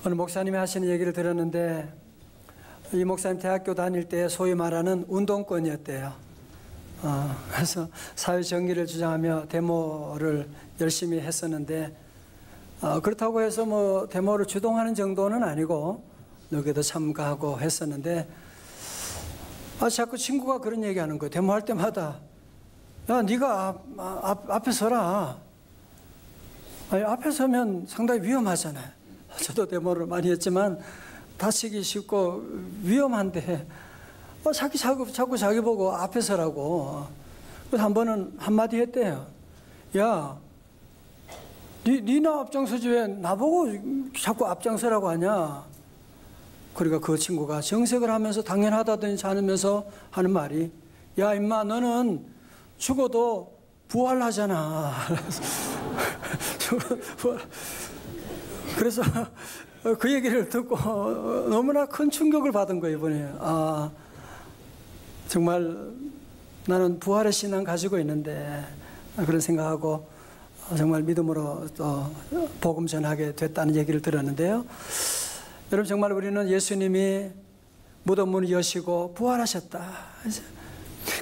어느 목사님이 하시는 얘기를 들었는데 이 목사님 대학교 다닐 때 소위 말하는 운동권이었대요. 그래서 사회정의를 주장하며 데모를 열심히 했었는데 그렇다고 해서 뭐 데모를 주동하는 정도는 아니고 여기도 참가하고 했었는데 자꾸 친구가 그런 얘기하는 거예요. 데모할 때마다 야 네가 앞에 서라. 아니, 앞에 서면 상당히 위험하잖아요. 저도 데모를 많이 했지만 다치기 쉽고 위험한데 자꾸 자기 보고 앞에 서라고. 그래서 한 번은 한마디 했대요. 야 니나 앞장서지 왜 나보고 자꾸 앞장서라고 하냐. 그러니까 그 친구가 정색을 하면서 당연하다더니 않으면서 하는 말이 야 임마 너는 죽어도 부활하잖아. 그래서 그 얘기를 듣고 너무나 큰 충격을 받은 거예요 이번에. 정말 나는 부활의 신앙 가지고 있는데 그런 생각하고 정말 믿음으로 또 복음 전하게 됐다는 얘기를 들었는데요. 여러분 정말 우리는 예수님이 무덤 문을 여시고 부활하셨다.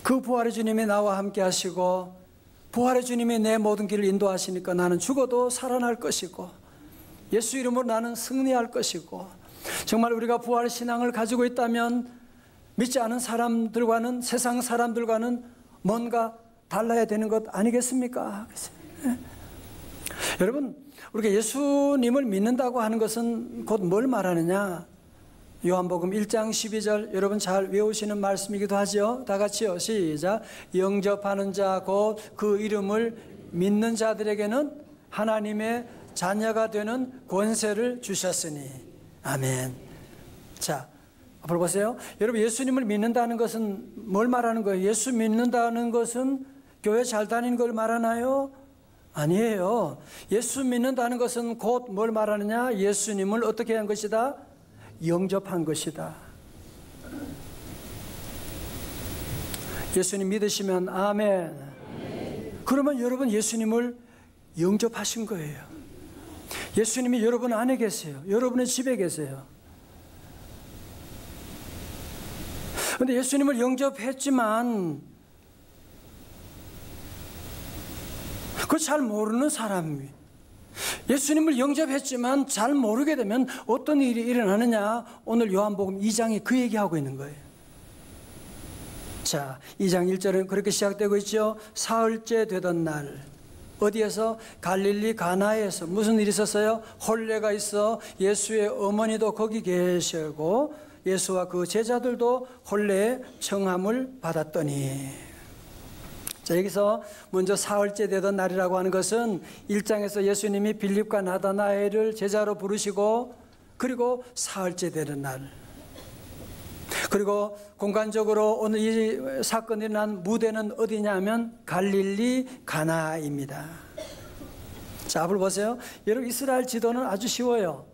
그 부활의 주님이 나와 함께 하시고 부활의 주님이 내 모든 길을 인도하시니까 나는 죽어도 살아날 것이고 예수 이름으로 나는 승리할 것이고 정말 우리가 부활의 신앙을 가지고 있다면 믿지 않은 사람들과는 세상 사람들과는 뭔가 달라야 되는 것 아니겠습니까? 여러분 우리가 예수님을 믿는다고 하는 것은 곧 뭘 말하느냐? 요한복음 1장 12절 여러분 잘 외우시는 말씀이기도 하죠. 다 같이요. 시작. 영접하는 자 곧 그 이름을 믿는 자들에게는 하나님의 자녀가 되는 권세를 주셨으니. 아멘. 자, 앞으로 보세요. 여러분 예수님을 믿는다는 것은 뭘 말하는 거예요? 예수 믿는다는 것은 교회 잘 다니는 걸 말하나요? 아니에요. 예수 믿는다는 것은 곧 뭘 말하느냐? 예수님을 어떻게 한 것이다? 영접한 것이다. 예수님 믿으시면 아멘. 그러면 여러분 예수님을 영접하신 거예요. 예수님이 여러분 안에 계세요. 여러분의 집에 계세요. 그런데 예수님을 영접했지만 그 잘 모르는 사람이 예수님을 영접했지만 잘 모르게 되면 어떤 일이 일어나느냐? 오늘 요한복음 2장이 그 얘기하고 있는 거예요. 자, 2장 1절은 그렇게 시작되고 있죠. 사흘째 되던 날 어디에서? 갈릴리 가나에서 무슨 일이 있었어요? 혼례가 있어 예수의 어머니도 거기 계시고 예수와 그 제자들도 혼례의 청함을 받았더니. 자, 여기서 먼저 사흘째 되던 날이라고 하는 것은 1장에서 예수님이 빌립과 나다나엘을 제자로 부르시고 그리고 사흘째 되는 날. 그리고 공간적으로 오늘 이 사건이 난 무대는 어디냐면 갈릴리 가나입니다. 자, 앞을 보세요. 여러분 이스라엘 지도는 아주 쉬워요.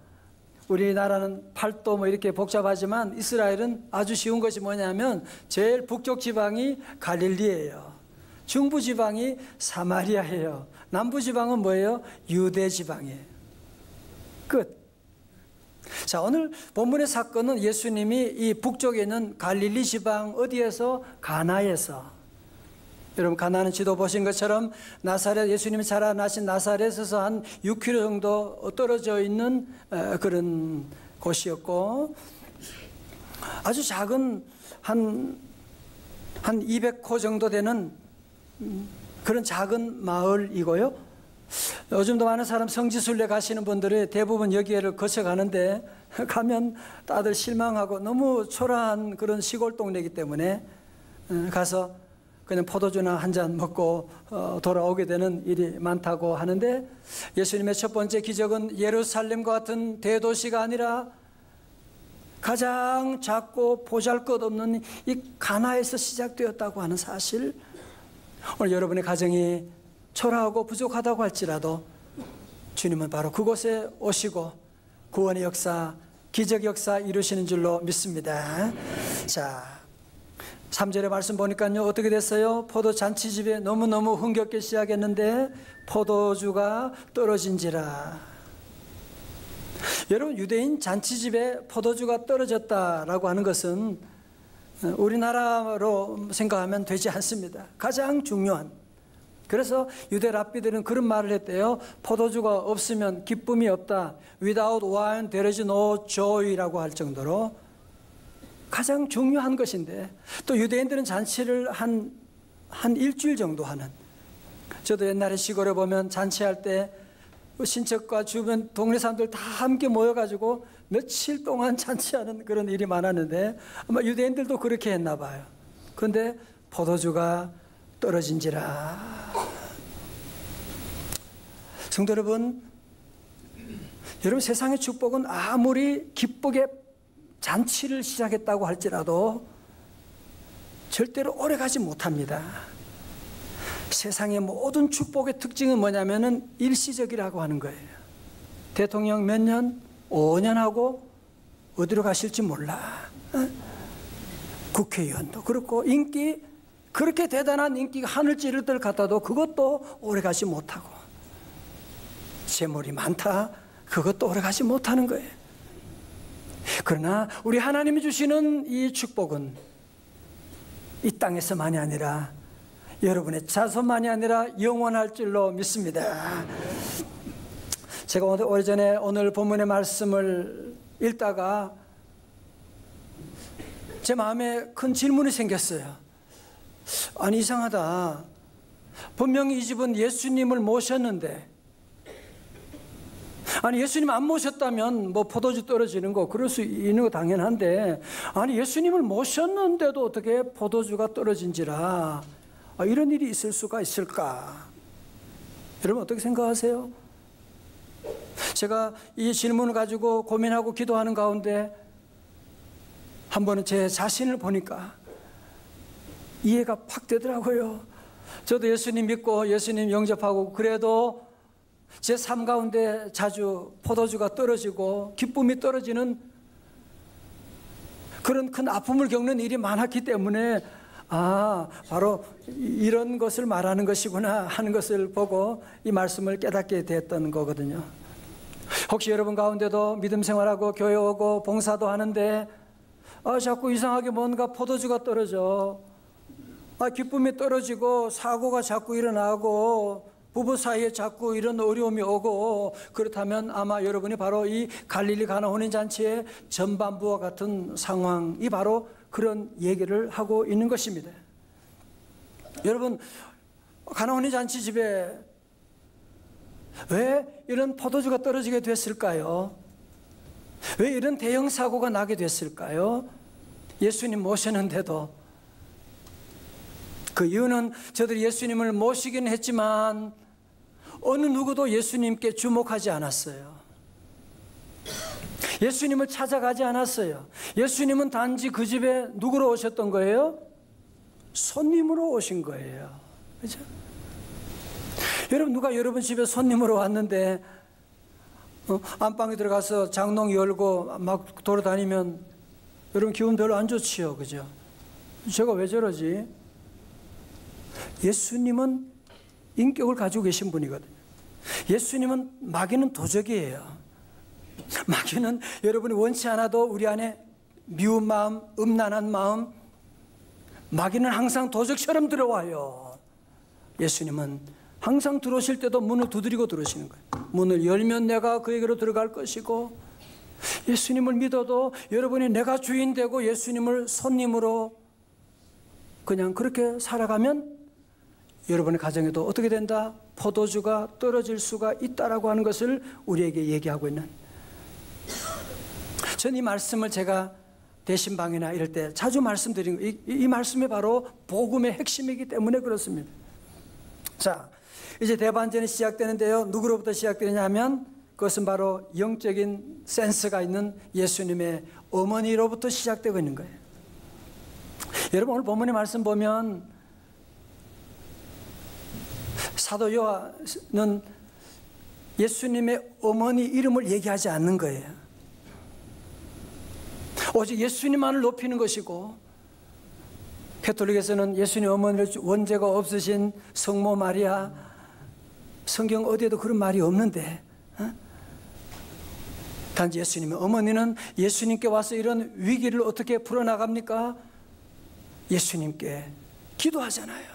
우리나라는 팔도 뭐 이렇게 복잡하지만 이스라엘은 아주 쉬운 것이 뭐냐면 제일 북쪽 지방이 갈릴리예요. 중부 지방이 사마리아예요. 남부 지방은 뭐예요? 유대 지방이에요. 끝. 자, 오늘 본문의 사건은 예수님이 이 북쪽에 있는 갈릴리 지방 어디에서? 가나에서. 여러분 가나는 지도 보신 것처럼 나사렛 예수님이 자라나신 나사렛에서 한 6km 정도 떨어져 있는 그런 곳이었고 아주 작은 한 200호 정도 되는 그런 작은 마을이고요. 요즘도 많은 사람 성지순례 가시는 분들이 대부분 여기를 거쳐가는데 가면 다들 실망하고 너무 초라한 그런 시골 동네이기 때문에 가서 그냥 포도주나 한 잔 먹고 돌아오게 되는 일이 많다고 하는데 예수님의 첫 번째 기적은 예루살렘과 같은 대도시가 아니라 가장 작고 보잘것없는 이 가나에서 시작되었다고 하는 사실. 오늘 여러분의 가정이 초라하고 부족하다고 할지라도 주님은 바로 그곳에 오시고 구원의 역사, 기적 역사 이루시는 줄로 믿습니다. 자, 3절의 말씀 보니까요 어떻게 됐어요? 포도 잔치집에 너무너무 흥겹게 시작했는데 포도주가 떨어진지라. 여러분, 유대인 잔치집에 포도주가 떨어졌다라고 하는 것은 우리나라로 생각하면 되지 않습니다. 가장 중요한. 그래서 유대 랍비들은 그런 말을 했대요. 포도주가 없으면 기쁨이 없다. Without wine there is no joy라고 할 정도로 가장 중요한 것인데, 또 유대인들은 잔치를 한 일주일 정도 하는. 저도 옛날에 시골에 보면 잔치할 때 친척과 주변 동네 사람들 다 함께 모여가지고 며칠 동안 잔치하는 그런 일이 많았는데, 아마 유대인들도 그렇게 했나 봐요. 그런데 포도주가 떨어진지라. 성도 여러분, 세상의 축복은 아무리 기쁘게 잔치를 시작했다고 할지라도 절대로 오래가지 못합니다. 세상의 모든 축복의 특징은 뭐냐면은 일시적이라고 하는 거예요. 대통령 몇 년, 5년 하고 어디로 가실지 몰라. 국회의원도 그렇고, 인기, 그렇게 대단한 인기가 하늘 찌를 것 같아도 그것도 오래가지 못하고, 재물이 많다, 그것도 오래가지 못하는 거예요. 그러나 우리 하나님이 주시는 이 축복은 이 땅에서만이 아니라 여러분의 자손만이 아니라 영원할 줄로 믿습니다. 제가 오래전에 오늘 본문의 말씀을 읽다가 제 마음에 큰 질문이 생겼어요. 아니, 이상하다. 분명히 이 집은 예수님을 모셨는데, 아니, 예수님 안 모셨다면 뭐 포도주 떨어지는 거 그럴 수 있는 거 당연한데, 아니, 예수님을 모셨는데도 어떻게 포도주가 떨어진지라, 이런 일이 있을 수가 있을까? 여러분 어떻게 생각하세요? 제가 이 질문을 가지고 고민하고 기도하는 가운데 한 번은 제 자신을 보니까 이해가 팍 되더라고요. 저도 예수님 믿고 예수님 영접하고, 그래도 제 삶 가운데 자주 포도주가 떨어지고 기쁨이 떨어지는 그런 큰 아픔을 겪는 일이 많았기 때문에, 바로 이런 것을 말하는 것이구나 하는 것을 보고 이 말씀을 깨닫게 됐던 거거든요. 혹시 여러분 가운데도 믿음 생활하고 교회 오고 봉사도 하는데 자꾸 이상하게 뭔가 포도주가 떨어져, 기쁨이 떨어지고 사고가 자꾸 일어나고 부부 사이에 자꾸 이런 어려움이 오고, 그렇다면 아마 여러분이 바로 이 갈릴리 가나 혼인잔치의 전반부와 같은 상황이 바로 그런 얘기를 하고 있는 것입니다. 여러분, 가나 혼인잔치 집에 왜 이런 포도주가 떨어지게 됐을까요? 왜 이런 대형 사고가 나게 됐을까요? 예수님 모셨는데도. 그 이유는 저들이 예수님을 모시긴 했지만 어느 누구도 예수님께 주목하지 않았어요. 예수님을 찾아가지 않았어요. 예수님은 단지 그 집에 누구로 오셨던 거예요? 손님으로 오신 거예요. 그렇죠? 여러분, 누가 여러분 집에 손님으로 왔는데 안방에 들어가서 장롱 열고 막 돌아다니면 여러분 기분 별로 안 좋지요. 그죠? 제가 왜 저러지? 예수님은 인격을 가지고 계신 분이거든요. 예수님은 마귀는 도적이에요. 마귀는 여러분이 원치 않아도 우리 안에 미운 마음, 음란한 마음, 마귀는 항상 도적처럼 들어와요. 예수님은 항상 들어오실 때도 문을 두드리고 들어오시는 거예요. 문을 열면 내가 그에게로 들어갈 것이고, 예수님을 믿어도 여러분이 내가 주인 되고 예수님을 손님으로 그냥 그렇게 살아가면 여러분의 가정에도 어떻게 된다? 포도주가 떨어질 수가 있다라고 하는 것을 우리에게 얘기하고 있는. 전 이 말씀을 제가 대신방이나 이럴 때 자주 말씀드린 거, 이 말씀이 바로 복음의 핵심이기 때문에 그렇습니다. 자, 이제 대반전이 시작되는데요. 누구로부터 시작되느냐 하면 그것은 바로 영적인 센스가 있는 예수님의 어머니로부터 시작되고 있는 거예요. 여러분, 오늘 본문의 말씀 보면 사도 요한은 예수님의 어머니 이름을 얘기하지 않는 거예요. 오직 예수님만을 높이는 것이고, 가톨릭에서는 예수님 어머니를 원죄가 없으신 성모 마리아, 성경 어디에도 그런 말이 없는데, 단지 예수님의 어머니는 예수님께 와서 이런 위기를 어떻게 풀어나갑니까? 예수님께 기도하잖아요.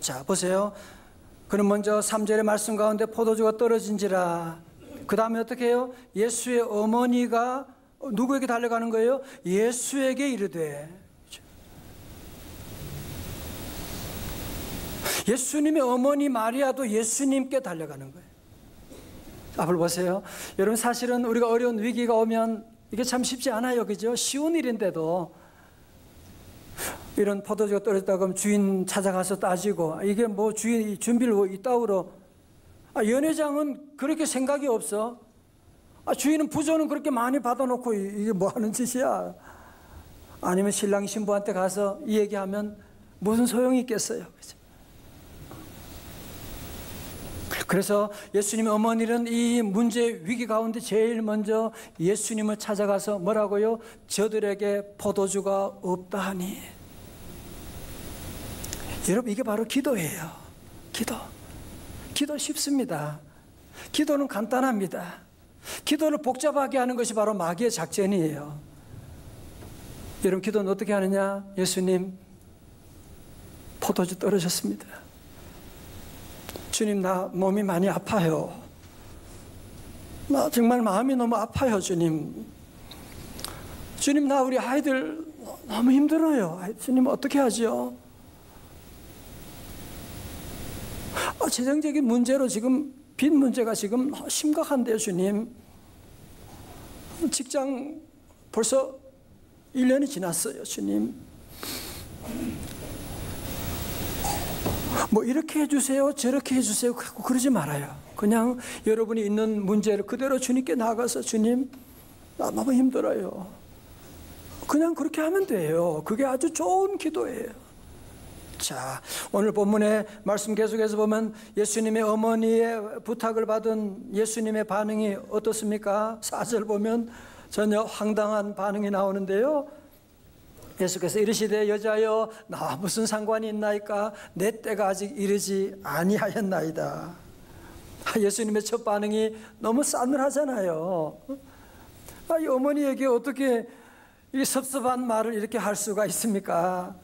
자, 보세요. 그는 먼저 3절의 말씀 가운데 포도주가 떨어진지라. 그 다음에 어떻게 해요? 예수의 어머니가 누구에게 달려가는 거예요? 예수에게 이르되. 예수님의 어머니 마리아도 예수님께 달려가는 거예요. 앞을 보세요. 여러분, 사실은 우리가 어려운 위기가 오면 이게 참 쉽지 않아요. 그죠? 쉬운 일인데도 이런 포도주가 떨어졌다 그러면 주인 찾아가서 따지고, 이게 뭐 주인 준비를 이따구로. 연회장은 그렇게 생각이 없어. 주인은 부조는 그렇게 많이 받아놓고 이게 뭐 하는 짓이야. 아니면 신랑 신부한테 가서 이 얘기하면 무슨 소용이 있겠어요. 그죠? 그래서 예수님의 어머니는 이 문제 위기 가운데 제일 먼저 예수님을 찾아가서 뭐라고요? 저들에게 포도주가 없다 하니. 여러분, 이게 바로 기도예요. 기도 쉽습니다. 기도는 간단합니다. 기도를 복잡하게 하는 것이 바로 마귀의 작전이에요. 여러분, 기도는 어떻게 하느냐? 예수님, 포도주 떨어졌습니다. 주님, 나 몸이 많이 아파요. 나 정말 마음이 너무 아파요, 주님. 주님, 나 우리 아이들 너무 힘들어요. 주님, 어떻게 하죠? 재정적인 문제로 지금 빚 문제가 지금 심각한데요, 주님. 직장 벌써 1년이 지났어요, 주님. 뭐 이렇게 해주세요, 저렇게 해주세요 그러지 말아요. 그냥 여러분이 있는 문제를 그대로 주님께 나가서, 주님, 나 너무 힘들어요. 그냥 그렇게 하면 돼요. 그게 아주 좋은 기도예요. 자, 오늘 본문의 말씀 계속해서 보면 예수님의 어머니의 부탁을 받은 예수님의 반응이 어떻습니까? 4절 보면 전혀 황당한 반응이 나오는데요. 예수께서 이르시되 여자여, 나와 무슨 상관이 있나이까? 내 때가 아직 이르지 아니하였나이다. 예수님의 첫 반응이 너무 싸늘하잖아요. 이 어머니에게 어떻게 이 섭섭한 말을 이렇게 할 수가 있습니까?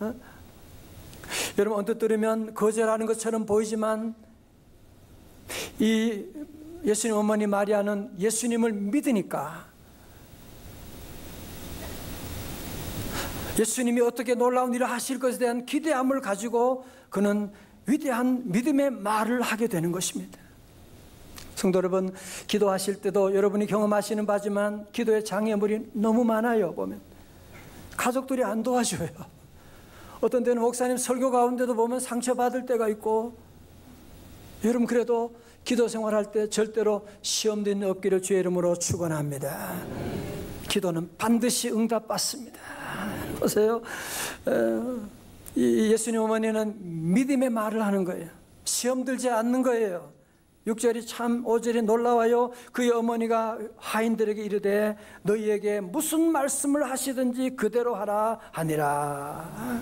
여러분, 언뜻 들으면 거절하는 것처럼 보이지만 이 예수님 어머니 마리아는 예수님을 믿으니까, 예수님이 어떻게 놀라운 일을 하실 것에 대한 기대함을 가지고 그는 위대한 믿음의 말을 하게 되는 것입니다. 성도 여러분, 기도하실 때도 여러분이 경험하시는 바지만 기도의 장애물이 너무 많아요. 보면 가족들이 안 도와줘요. 어떤 때는 목사님 설교 가운데도 보면 상처받을 때가 있고. 여러분, 그래도 기도 생활할 때 절대로 시험되는 없기를 주의 이름으로 축원합니다. 기도는 반드시 응답받습니다. 보세요. 이 예수님 어머니는 믿음의 말을 하는 거예요. 시험 들지 않는 거예요. 6절이 참 5절이 놀라워요. 그의 어머니가 하인들에게 이르되 너희에게 무슨 말씀을 하시든지 그대로 하라 하니라.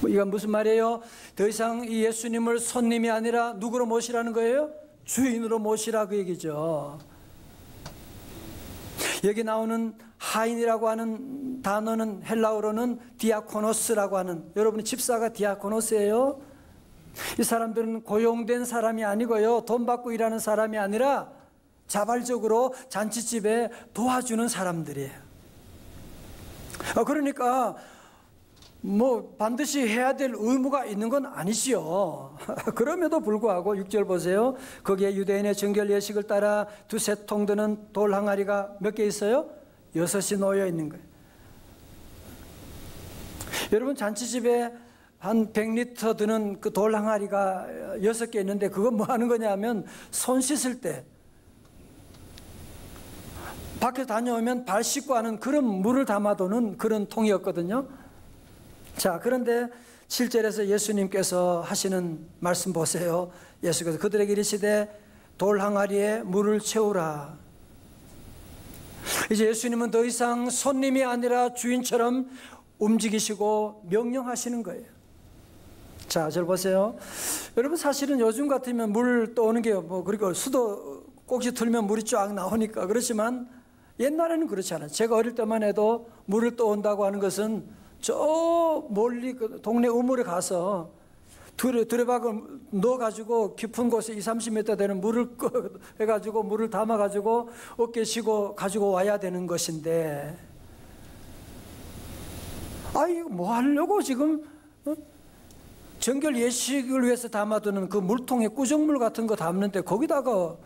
이건 무슨 말이에요? 더 이상 이 예수님을 손님이 아니라 누구로 모시라는 거예요? 주인으로 모시라, 그 얘기죠. 여기 나오는 하인이라고 하는 단어는 헬라어로는 디아코노스라고 하는, 여러분의 집사가 디아코노스예요. 이 사람들은 고용된 사람이 아니고요, 돈 받고 일하는 사람이 아니라 자발적으로 잔치집에 도와주는 사람들이에요. 그러니까 뭐 반드시 해야 될 의무가 있는 건 아니지요. 그럼에도 불구하고 6절 보세요. 거기에 유대인의 정결 예식을 따라 두세 통 드는 돌 항아리가 몇 개 있어요? 6이 놓여 있는 거예요. 여러분, 잔치집에 한 100리터 드는 그 돌 항아리가 6개 있는데 그건 뭐 하는 거냐면 손 씻을 때 밖에 다녀오면 발 씻고 하는 그런 물을 담아두는 그런 통이었거든요. 자, 그런데 7절에서 예수님께서 하시는 말씀 보세요. 예수께서 그들에게 이르시되 돌 항아리에 물을 채우라. 이제 예수님은 더 이상 손님이 아니라 주인처럼 움직이시고 명령하시는 거예요. 자, 절 보세요. 여러분, 사실은 요즘 같으면 물 떠오는 게 뭐 그리고 수도 꼭지 틀면 물이 쫙 나오니까 그렇지만 옛날에는 그렇지 않아요. 제가 어릴 때만 해도 물을 떠온다고 하는 것은 저 멀리 그 동네 우물에 가서 두레박을 넣어가지고 깊은 곳에 30m 되는 물을 해가지고 물을 담아가지고 어깨 쉬고 가지고 와야 되는 것인데, 이거 뭐 하려고 지금 정결 예식을 위해서 담아두는 그 물통에 꾸정물 같은 거 담는데 거기다가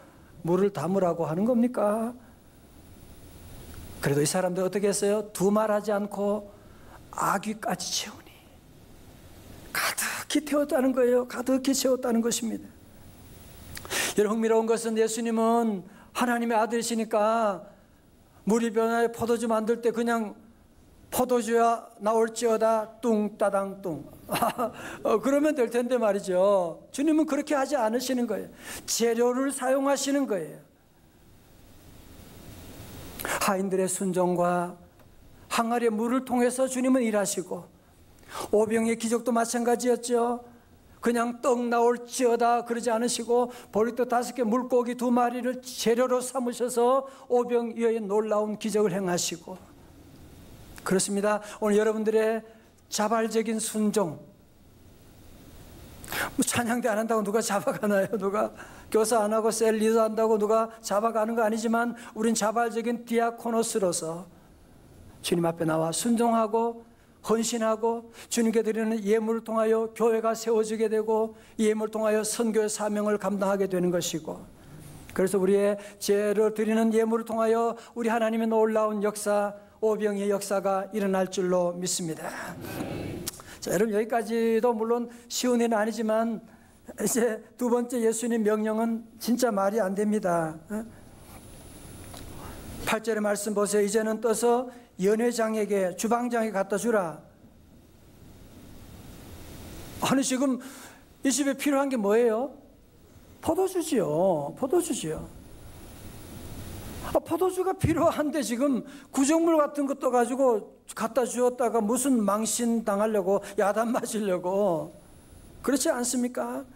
물을 담으라고 하는 겁니까? 그래도 이 사람들 어떻게 했어요? 두말하지 않고 아귀까지 채우니 가득히 태웠다는 거예요. 가득히 채웠다는 것입니다. 여러분, 흥미로운 것은 예수님은 하나님의 아들이시니까 물이 변하여 포도주 만들 때 그냥 포도주야 나올지어다 뚱따당 뚱 그러면 될 텐데 말이죠. 주님은 그렇게 하지 않으시는 거예요. 재료를 사용하시는 거예요. 하인들의 순종과 항아리의 물을 통해서 주님은 일하시고, 오병의 기적도 마찬가지였죠. 그냥 떡 나올지어다 그러지 않으시고 보리떡 5개 물고기 2마리를 재료로 삼으셔서 오병이어의 놀라운 기적을 행하시고, 그렇습니다. 오늘 여러분들의 자발적인 순종, 찬양대 안 한다고 누가 잡아가나요? 누가 교사 안 하고 셀 리더 한다고 누가 잡아가는 거 아니지만, 우린 자발적인 디아코노스로서 주님 앞에 나와 순종하고 헌신하고 주님께 드리는 예물을 통하여 교회가 세워지게 되고, 이 예물을 통하여 선교의 사명을 감당하게 되는 것이고, 그래서 우리의 죄를 드리는 예물을 통하여 우리 하나님의 놀라운 역사, 오병이의 역사가 일어날 줄로 믿습니다. 자, 여러분, 여기까지도 물론 쉬운 일은 아니지만 이제 두 번째 예수님 명령은 진짜 말이 안 됩니다. 8절의 말씀 보세요. 이제는 떠서 연회장에게, 주방장에게 갖다 주라. 아니, 지금 이 집에 필요한 게 뭐예요? 포도주지요. 포도주지요. 포도주가 필요한데 지금 구정물 같은 것도 가지고 갖다 주었다가 무슨 망신 당하려고, 야단 맞으려고, 그렇지 않습니까?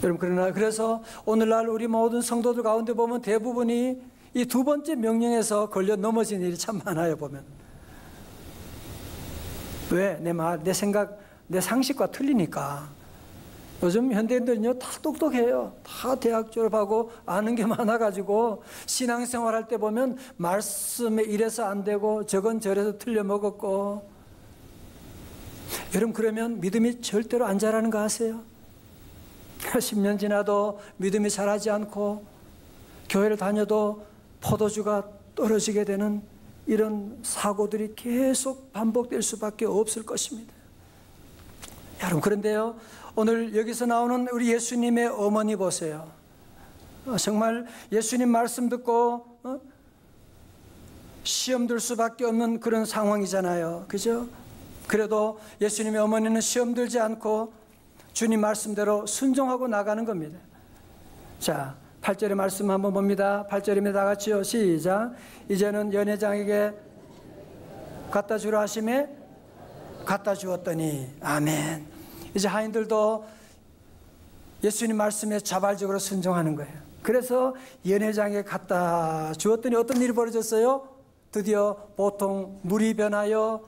여러분, 그래서 오늘날 우리 모든 성도들 가운데 보면 대부분이 이 두 번째 명령에서 걸려 넘어진 일이 참 많아요. 보면 왜? 내 생각, 내 상식과 틀리니까. 요즘 현대인들은요 다 똑똑해요. 다 대학 졸업하고 아는 게 많아가지고 신앙생활 할 때 보면 말씀에 이래서 안 되고 저건 저래서 틀려 먹었고. 여러분, 그러면 믿음이 절대로 안 자라는 거 아세요? 10년 지나도 믿음이 자라지 않고 교회를 다녀도 포도주가 떨어지게 되는 이런 사고들이 계속 반복될 수밖에 없을 것입니다. 여러분, 그런데요, 오늘 여기서 나오는 우리 예수님의 어머니 보세요. 정말 예수님 말씀 듣고 시험 들 수밖에 없는 그런 상황이잖아요. 그죠? 그래도 예수님의 어머니는 시험 들지 않고 주님 말씀대로 순종하고 나가는 겁니다. 자, 8절의 말씀 한번 봅니다. 8절입니다. 다 같이요. 시작. 이제는 연회장에게 갖다 주라 하심에 갖다 주었더니. 아멘. 이제 하인들도 예수님 말씀에 자발적으로 순종하는 거예요. 그래서 연회장에 갖다 주었더니 어떤 일이 벌어졌어요? 드디어 보통 물이 변하여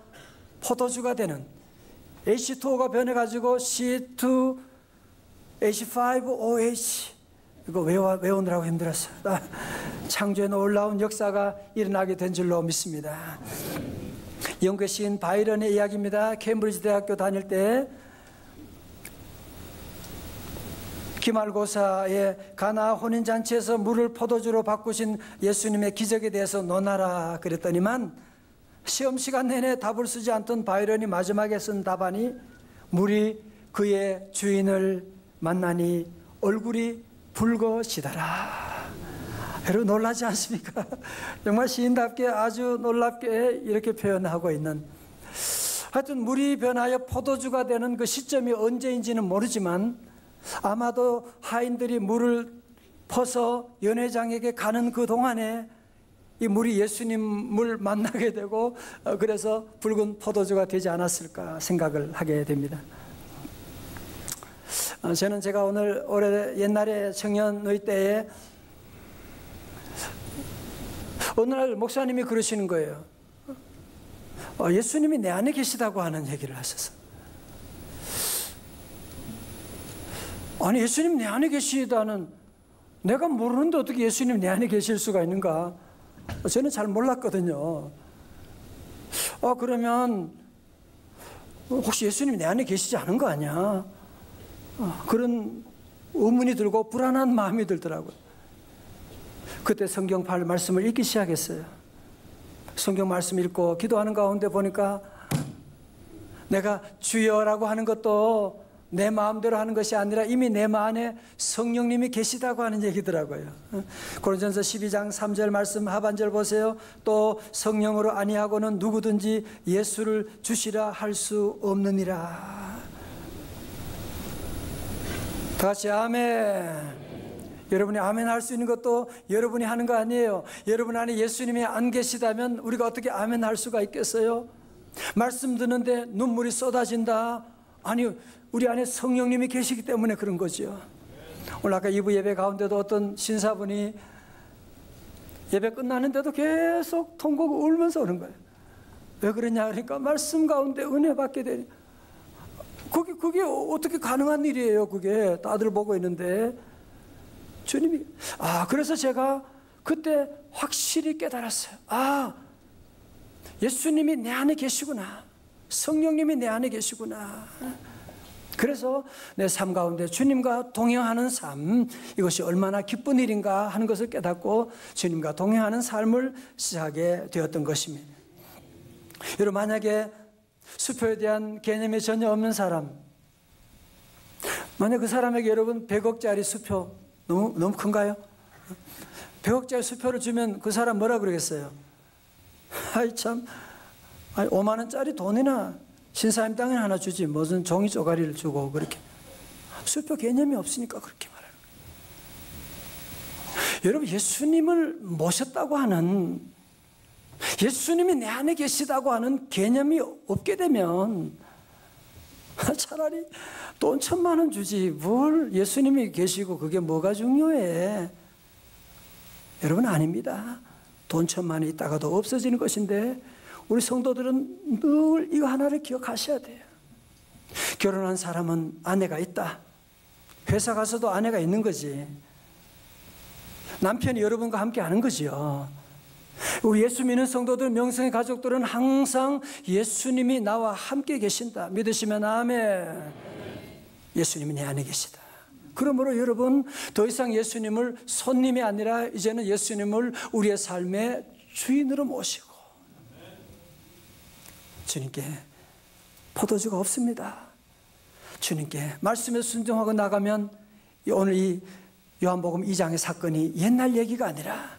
포도주가 되는, H2O가 변해가지고 C2H5OH, 이거 외우느라고 힘들었어요. 창조의 놀라운 역사가 일어나게 된 줄로 믿습니다. 영국의 시인 바이런의 이야기입니다. 케임브리지 대학교 다닐 때 기말고사의 가나 혼인잔치에서 물을 포도주로 바꾸신 예수님의 기적에 대해서 논하라 그랬더니만, 시험 시간 내내 답을 쓰지 않던 바이런이 마지막에 쓴 답안이 물이 그의 주인을 만나니 얼굴이 붉어지더라. 여러분, 놀라지 않습니까? 정말 시인답게 아주 놀랍게 이렇게 표현하고 있는, 하여튼 물이 변하여 포도주가 되는 그 시점이 언제인지는 모르지만 아마도 하인들이 물을 퍼서 연회장에게 가는 그 동안에 이 물이 예수님을 만나게 되고, 그래서 붉은 포도주가 되지 않았을까 생각을 하게 됩니다. 저는 제가 오늘 옛날에 청년의 때에 어느 날 목사님이 그러시는 거예요. 예수님이 내 안에 계시다고 하는 얘기를 하셔서. 아니, 예수님 내 안에 계시다는, 내가 모르는데 어떻게 예수님 내 안에 계실 수가 있는가? 저는 잘 몰랐거든요. 그러면 혹시 예수님이 내 안에 계시지 않은 거 아니야? 그런 의문이 들고 불안한 마음이 들더라고요. 그때 성경 말씀을 읽기 시작했어요. 성경 말씀 읽고 기도하는 가운데 보니까 내가 주여라고 하는 것도 내 마음대로 하는 것이 아니라 이미 내 마음 안에 성령님이 계시다고 하는 얘기더라고요. 고린도전서 12장 3절 말씀 하반절 보세요. 또 성령으로 아니하고는 누구든지 예수를 주시라 할 수 없느니라. 다 같이 아멘. 여러분이 아멘 할 수 있는 것도 여러분이 하는 거 아니에요. 여러분 안에 예수님이 안 계시다면 우리가 어떻게 아멘 할 수가 있겠어요? 말씀 듣는데 눈물이 쏟아진다. 아니, 우리 안에 성령님이 계시기 때문에 그런 거죠. 오늘 아까 2부 예배 가운데도 어떤 신사분이 예배 끝나는데도 계속 통곡 울면서 오는 거예요. 왜 그러냐 그러니까 말씀 가운데 은혜 받게 되니. 그게 어떻게 가능한 일이에요. 그게 다들 보고 있는데 주님이. 그래서 제가 그때 확실히 깨달았어요. 예수님이 내 안에 계시구나. 성령님이 내 안에 계시구나. 그래서 내 삶 가운데 주님과 동행하는 삶, 이것이 얼마나 기쁜 일인가 하는 것을 깨닫고 주님과 동행하는 삶을 시작하게 되었던 것입니다. 여러분, 만약에 수표에 대한 개념이 전혀 없는 사람, 만약 그 사람에게 여러분 100억짜리 수표, 너무 큰가요? 100억짜리 수표를 주면 그 사람 뭐라 그러겠어요? 참, 5만 원짜리 돈이나 신사임 땅에 하나 주지 무슨 종이 쪼가리를 주고 그렇게. 수표 개념이 없으니까 그렇게 말해요. 여러분, 예수님을 모셨다고 하는, 예수님이 내 안에 계시다고 하는 개념이 없게 되면 차라리 돈 1,000만 원 주지 뭘 예수님이 계시고 그게 뭐가 중요해. 여러분, 아닙니다. 돈 1,000만 원이 있다가도 없어지는 것인데 우리 성도들은 늘 이거 하나를 기억하셔야 돼요. 결혼한 사람은 아내가 있다. 회사 가서도 아내가 있는 거지. 남편이 여러분과 함께 하는 거죠. 우리 예수 믿는 성도들, 명성의 가족들은 항상 예수님이 나와 함께 계신다. 믿으시면 아멘. 예수님이 내 안에 계시다. 그러므로 여러분, 더 이상 예수님을 손님이 아니라 이제는 예수님을 우리의 삶의 주인으로 모시고, 주님께 포도주가 없습니다. 주님께 말씀에 순종하고 나가면 오늘 이 요한복음 2장의 사건이 옛날 얘기가 아니라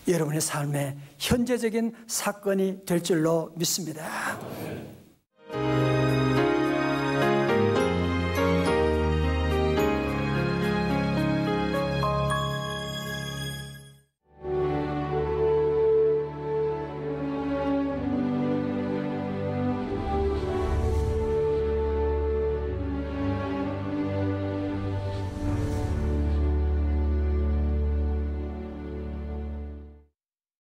여러분의 삶의 현재적인 사건이 될 줄로 믿습니다.